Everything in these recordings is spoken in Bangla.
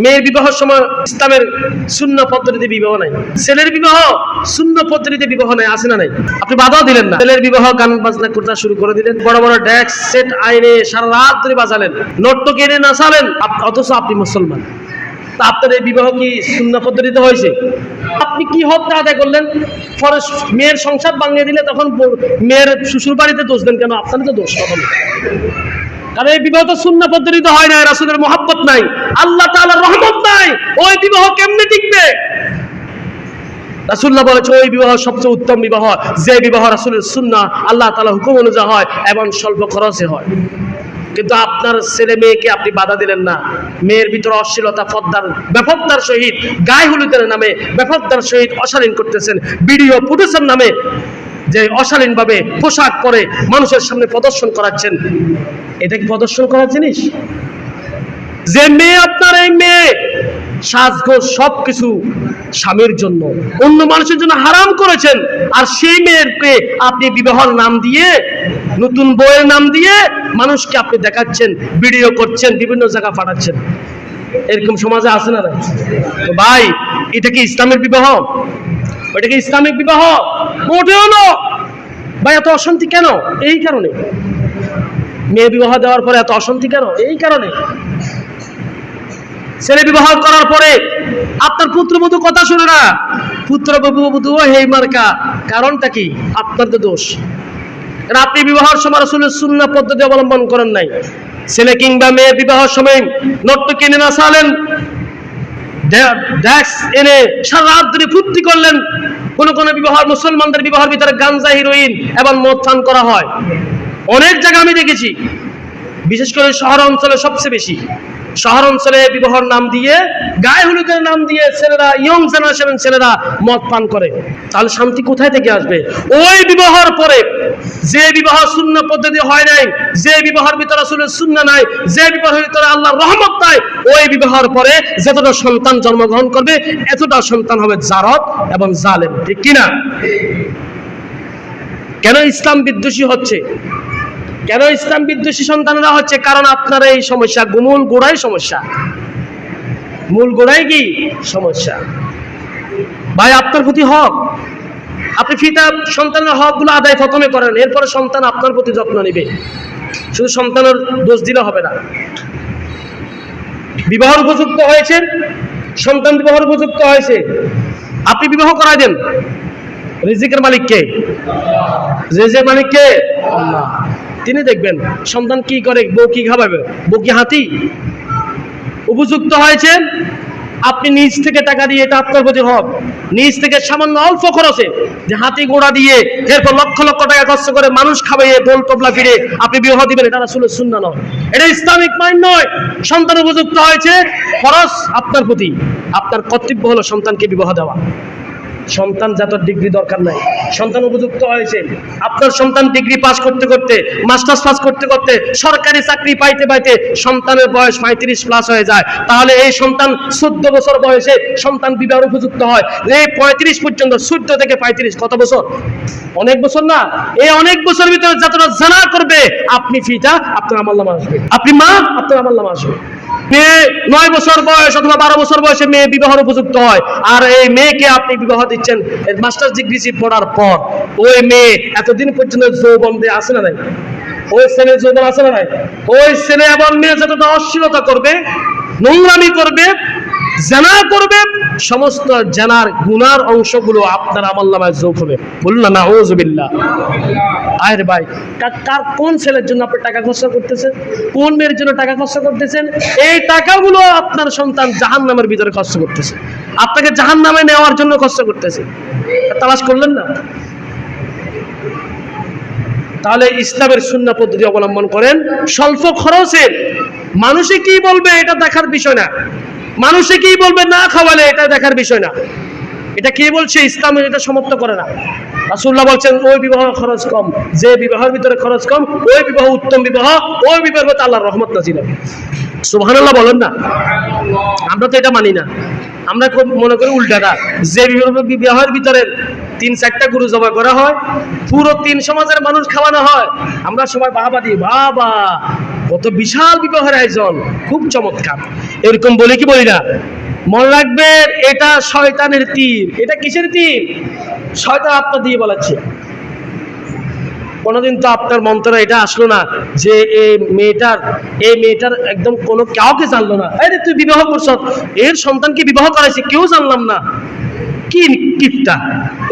মেয়ের বিবাহের সময় ইসলামের সুন্নাহ পদ্ধতিতে বিবাহ নাই, ছেলের বিবাহ সুন্নাহ পদ্ধতিতে বিবাহ নাই, আছে না নাই? আপনি বাধাও দিলেন না, ছেলের বিবাহ গান বাজনা করতে শুরু করে দিলেন, বড় বড় ডেস্ক সেট আইনে সারা রাত ধরে বাজালেন, নর্তকী এনে নাচালেন, অথচ আপনি মুসলমান। আপনার এই বিবাহ কি সুন্নাহ পদ্ধতিতে হয়েছে? আপনি কি হত্যা আদায় করলেন? পরে মেয়ের সংসার ভাঙিয়ে দিলে তখন মেয়ের শ্বশুর বাড়িতে দোষ দেন কেন? আপনারই তো দোষ তখন। কারণ এই বিবাহ তো সুন্নাহ পদ্ধতিতে হয় না, রাসূলের মহব্বত নাই, আল্লাহ তাআলার রহমত নাই, ওই বিবাহ কেমনে টিকবে? রাসূলুল্লাহ বলেছে ওই বিবাহ সবচেয়ে উত্তম বিবাহ যে বিবাহ রাসূলের সুন্নাহ আল্লাহ তাআলা হুকুম অনুযায়ী হয় এবং স্বল্প খরচে হয়। কিন্তু আপনার ছেলে মেয়েকে আপনি বাধা দিলেন না, মেয়ের ভিতরে অশ্লীলতা ব্যাপকতার সহিত গায়ে হলুদের নামে ব্যাপকতার সহিত অশালীন করতেছেন, ভিডিও ফুটেজের নামে যে অশালীন ভাবে পোশাক পরে মানুষের সামনে প্রদর্শন করাচ্ছেন, এটা কি প্রদর্শন করার জিনিস? যে মেয়ে আপনার এই মেয়ে সাজগোজ সবকিছু স্বামীর জন্য অন্য মানুষের জন্য হারাম করেছেন, আর সেই মেয়েকে আপনি বিবাহের নাম দিয়ে নতুন বউয়ের নাম দিয়ে মানুষকে আপনি দেখাচ্ছেন, ভিডিও করছেন, বিভিন্ন জায়গা পাঠাচ্ছেন। এরকম সমাজে আছে না? তো ভাই, এটা কি ইসলামের বিবাহ? ওইটা কি ইসলামিক বিবাহ? মোটেও না ভাই। এত অশান্তি কেন? এই কারণে। মেয়ে বিবাহ দেওয়ার পরে এত অশান্তি কেন? এই কারণে। ছেলে বিবাহ করার পরে আপনার পুত্রবধূ কথা শুনে না, পুত্রবধূ হেই মার্কা। কারণটা কি? আপনার তো দোষ। আপনি বিবাহের সময় রাসূলের সুন্নাহ পদ্ধতি অবলম্বন করেন নাই। ছেলে কিংবা মেয়ে বিবাহের সময় নর্তকী এনে নাচালেন, ড্যাক্স এনে সারা রাত ধরে ফুর্তি করলেন। কোন বিবাহ, মুসলমানদের বিবাহের ভিতরে গাঞ্জা, হিরোইন এবং মদ পান করা হয়। অনেক জায়গা আমি দেখেছি, বিশেষ করে শহর অঞ্চলে সবচেয়ে বেশি। শহর অঞ্চলে বিবাহের নাম দিয়ে, গায়ে হলুদের নাম দিয়ে ছেলেরা, ইয়ং জেনারেশন ছেলেরা মদ পান করে। তাহলে শান্তি কোথায় থেকে আসবে? ওই বিবাহের পরে যে বিবাহ সুন্নাহ পদ্ধতি হয় নাই, যে বিবাহের ভিতরে রাসূলের সুন্নাহ নাই, যে বিবাহের ভিতরে আল্লাহর রহমত নাই, ওই বিবাহের পরে যতটা সন্তান জন্মগ্রহণ করবে এতটা সন্তান হবে জারদ এবং জালেম। ঠিক কিনা? কেন ইসলাম বিদ্বেষী হচ্ছে? কেন ইসলাম বিদ্বেষী সন্তানরা হচ্ছে? কারণ আপনার এই সমস্যা, মূল গোড়াই সমস্যা। মূল গোড়াই কি সমস্যা? ভাই, আপনার প্রতি হক, আপনি পিতা সন্তানের হক গুলো আদায় প্রথমে করেন, এরপরে সন্তান আপনার প্রতি যত্ন নেবে। শুধু সন্তানের দোষ দিলে হবে না। বিবাহের উপযুক্ত হয়েছে, সন্তান বিবাহের উপযুক্ত হয়েছে, আপনি বিবাহ করাই দেন। রিজিকের মালিক কে? রিজিকের মালিক কে? আল্লাহ। তিনি দেখবেন সন্তান কি করে, বউ কি খাওয়াবে, বউ কি হাতি? উপযুক্ত হয়েছে, আপনি নিজ থেকে টাকা দিয়ে, এটা আপনার প্রতি হক। নিজ থেকে সামান্য অল্প খরচে, যে হাতি ঘোড়া দিয়ে এরপর লক্ষ লক্ষ টাকা খরচ করে মানুষ খাওয়াইয়ে দোল তবলা ফিরে আপনি বিবাহ দিবেন, এটা রাসূলের সুন্নাহ নয়, এটা ইসলামিক মাইন্ড নয়। সন্তান উপযুক্ত হয়েছে, খরচ আপনার প্রতি, আপনার কর্তব্য হলো সন্তানকে বিবাহ দেওয়া। সন্তান যত ডিগ্রি দরকার নাই, সন্তান উপযুক্ত হয়েছে। আপনার সন্তান ডিগ্রি পাস করতে করতে, মাস্টার্স পাস করতে করতে, সরকারি চাকরি পাইতে পাইতে সন্তানের বয়স 35 প্লাস হয়ে যায়, তাহলে এই সন্তান 14 বছর বয়সে সন্তান বিবাহের উপযুক্ত হয়। এই 35 পর্যন্ত, 14 থেকে 35 কত বছর? অনেক বছর না? এই অনেক বছর ভিতরে যতটা জানা করবে, আপনি পিতা, আপনার আমলনামা আসবে। আপনি মা, আপনার আমলনামা আসবে। মেয়ে 9 বছর বয়স অথবা 12 বছর বয়সে মেয়ে বিবাহের উপযুক্ত হয়, আর এই মেয়েকে আপনি বিবাহ দিচ্ছেন মাস্টার্স ডিগ্রি পড়ার পর। ওই মেয়ে এতদিন পর্যন্ত যৌবনে আছে না নাই? ওই ছেলে যৌবন আছে না নাই? ওই ছেলে এবং মেয়ে যতটা অশ্লীলতা করবে, নোংরামি করবে, জানা করবে, সমস্ত জানার গুনার অংশগুলো আপনার আমলনামায় যোগ হবে। বলুন না নাউযুবিল্লাহ। আরে ভাই, কার কোন ছেলের জন্য আপনি টাকা খরচ করতেছেন? কোন মেয়ের জন্য টাকা খরচ করতেছেন? এই টাকাগুলো আপনার সন্তান জাহান্নামের ভিতরে খরচ করতেছে, আপনাকে জাহান্নামে নেওয়ার জন্য খরচ করতেছে। তালাশ করলেন না? তাহলে ইসলামের সুন্নাহ পদ্ধতি অবলম্বন করেন, স্বল্প খরচে। মানুষে কি বলবে এটা দেখার বিষয় না, মানুষে কি বলবে না খাওয়ালে এটা দেখার বিষয় না। এটা কে বলছে? ইসলাম এটা সমর্থন করে না। রাসূলুল্লাহ বলছেন ওই বিবাহ খরচ কম, যে বিবাহের ভিতরে খরচ কম, ওই বিবাহ উত্তম বিবাহ, ওই বিবাহের ভিতরে আল্লাহর রহমত নাযিল হবে। সুবহানাল্লাহ বলেন না? আমরা তো এটা মানি না, আমরা মনে করি উল্টাটা, যে বিবাহের ভিতরে 3-4টা গরু জবাই করা হয়, পুরো 3 সমাজের মানুষ খাওয়ানো হয়, আমরা সবাই বাবা দিই, বাবা কত বিশাল বিবাহের আয়োজন, খুব চমৎকার। এরকম বলি কি বলি না? মনে রাখবেন, এটা শয়তানের তীর। এটা কিসের তীর? শয়তান আপনার দিয়ে বলাচ্ছে। কোনোদিন তো আপনার মন্ত্রে এটা আসলো না যে এই মেয়েটার একদম কোনো কাউকে জানলো না, আরে তুই বিবাহ করছ, এর সন্তানকে বিবাহ করাইছি, কেউ জানলাম না, কি কিপটা।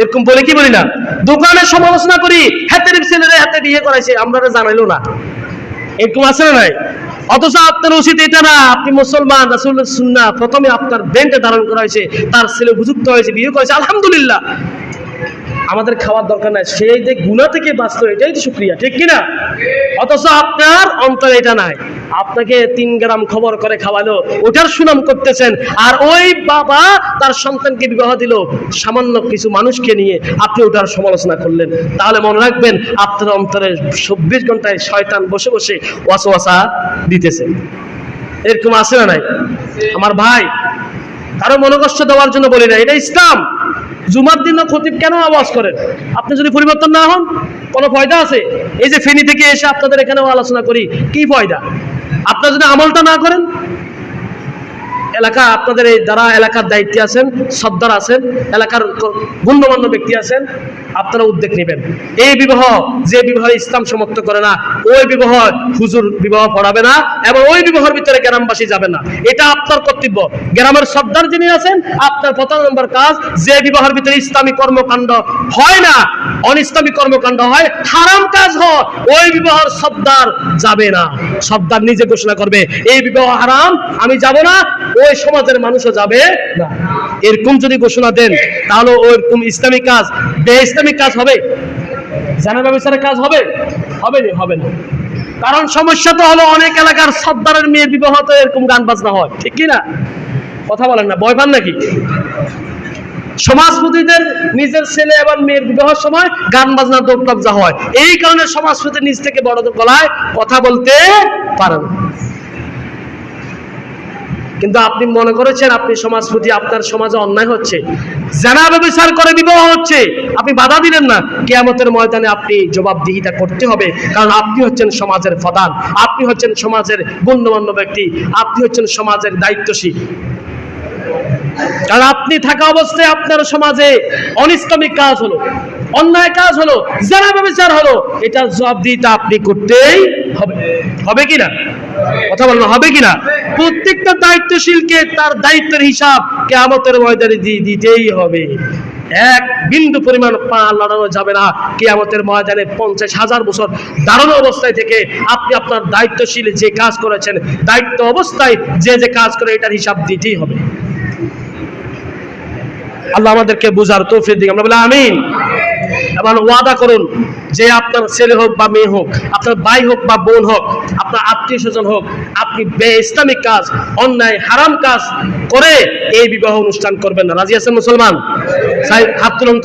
এরকম বলে কি বলি না? দোকানে সমালোচনা করি, হাতের ছেলেরা হাতে বিয়ে করাইছে, আমরা জানাইলো না। এরকম আছে না নাই? অথচ আপনার উচিত এটা না, আপনি মুসলমান, রাসূলের সুন্নাহ, প্রথমে আপনার ব্রেনটা ধারণ করা হয়েছে, তার ছেলে উপযুক্ত হয়েছে, বিয়ে করেছে, আলহামদুলিল্লাহ, আমাদের খাওয়ার দরকার নাই, সেই যে গুনাহ থেকে বাঁচলো, এটাই তো শুকরিয়া, ঠিক কিনা? অথচ আপনার অন্তরে এটা নাই, আপনাকে 3 গ্রাম খবর করে খাওয়ালো, ওটার সুনাম করতেছেন, আর ওই বাবা তার সন্তানকে বিবাহ দিল সামান্য কিছু মানুষকে নিয়ে, আপনি ওটার সমালোচনা করলেন। তাহলে মনে রাখবেন, আপনার অন্তরে 24 ঘন্টায় শয়তান বসে বসে ওয়াসওয়াসা দিতেছে। এরকম আছে না নাই? আমার ভাই, কারো মনোকষ্ট দেওয়ার জন্য বলি না, এটা ইসলাম। জুমার দিন খতিব কেন আওয়াজ করেন? আপনি যদি পরিবর্তন না হন, কোনো ফায়দা আছে? এই যে ফেনী থেকে এসে আপনাদের এখানেও আলোচনা করি, কি ফায়দা? আপনারা যদি আমলটা না করেন, এলাকা আপনাদের এই যারা এলাকার দায়িত্বে আছেন, সর্দার আছেন, এলাকার গণ্যমান্য ব্যক্তি আছেন, আপনারা উদ্যোগ নেবেন। এই বিবাহ, যে বিবাহ ইসলাম সমর্থন করে না, ওই বিবাহ হুজুর বিবাহ পড়াবে না, এবং ওই বিবাহের ভিতরে গ্রামবাসী যাবে না। এটা আপনার কর্তব্য। গ্রামের সর্দার যিনি আছেন, আপনার প্রথম নম্বর কাজ, যে বিবাহের ভিতরে ইসলামী কর্মকাণ্ড হয় না, অনিসলামী কর্মকাণ্ড হয়, হারাম কাজ হয়, ওই বিবাহের সর্দার যাবে না। সর্দার নিজে ঘোষণা করবে, এই বিবাহ হারাম, আমি যাব না, ওই সমাজের মানুষও যাবে না। এরকম যদি ঘোষণা দেন, তাহলে ওইরকম ইসলামিক কাজ বেইসলামিক কাজ হবে? জানা ব্যবসার কাজ হবে? হবে না। কারণ সমস্যা তো হলো, অনেক এলাকার সর্দারের মেয়ের বিবাহ তো এরকম গান বাজনা হয়, ঠিক কি না? কথা বলেন না, ভয় পান নাকি? সমাজপতিদের নিজের ছেলে এবং মেয়ের বিবাহের সময় গান বাজনা দোপটাবজা হয়, এই কারণে সমাজপতি নিজ থেকে বড়দের গলায় কথা বলতে পারেন। কিন্তু আপনি মনে করেছেন আপনি সমাজপতি, আপনার সমাজে অন্যায় হচ্ছে, জানা ব্যভিচার করে বিবাহ হচ্ছে, আপনি বাধা দিলেন না। কিয়ামতের ময়দানে আপনি জবাবদিহিতা করতে হবে, কারণ আপনি হচ্ছেন সমাজের প্রধান, আপনি হচ্ছেন সমাজের গণ্যমান্য ব্যক্তি, আপনি হচ্ছেন সমাজের দায়িত্বশীল। কারণ আপনি থাকা অবস্থায় আপনার সমাজে অনিসলামিক কাজ হলো, অন্যায় কাজ হলো, জানা ব্যভিচার হলো, এটা জবাবদিহিতা আপনি করতেই হবে। হবে কিনা? কথা বলুন, হবে কিনা? প্রত্যেকটা দায়িত্বশীলকে তার দায়িত্বের হিসাব কিয়ামতের ময়দানে দিতেই হবে। এক বিন্দু পরিমাণ পা লড়ানো যাবে না। কিয়ামতের ময়দানে 50,000 বছর দাঁড়ানো অবস্থায় থেকে আপনি আপনার দায়িত্বশীল যে কাজ করেছেন, দায়িত্ব অবস্থায় যে কাজ করে, এটার হিসাব দিতেই হবে। আল্লাহ আমাদেরকে বুঝার তৌফিক দিন, আমরা বলি আমিন। এবং ওয়াদা করুন যে আপনার ছেলে হোক বা মেয়ে হোক, আপনার ভাই হোক বা বোন হোক, আপনার আত্মীয় স্বজন হোক, আপনি বেইসলামিক কাজ, অন্যায় হারাম কাজ করে এই বিবাহ অনুষ্ঠান করবেন না। রাজি আছেন মুসলমান? হাত তুলুন।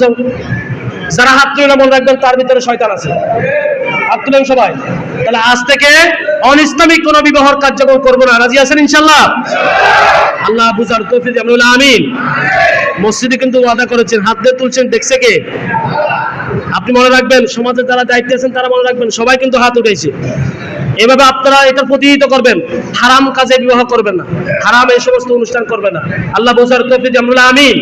যারা হাত তুলে মনে রাখবেন, তার ভিতরে শয়তান আছে। হাত তুলেন সবাই। তাহলে আজ থেকে অনিসলামিক কোন বিবাহের কার্যক্রম করবো না। রাজি আছেন ইনশাল্লাহ? আল্লাহ বুঝার তৌফিক দিন, আমরা বলি আমিন। মসজিদে কিন্তু ওয়াদা করেছেন, হাত দিয়ে তুলছেন, দেখছে কে? আপনি মনে রাখবেন, সমাজের যারা দায়িত্বে আছেন তারা মনে রাখবেন, সবাই কিন্তু হাত উঠেছে। এভাবে আপনারা এটা প্রতিহিত করবেন, হারাম কাজে বিবাহ করবেন না, হারাম এই সমস্ত অনুষ্ঠান করবেন না। আল্লাহ বোঝার তৌফিক দিন, আমরা বলি আমিন।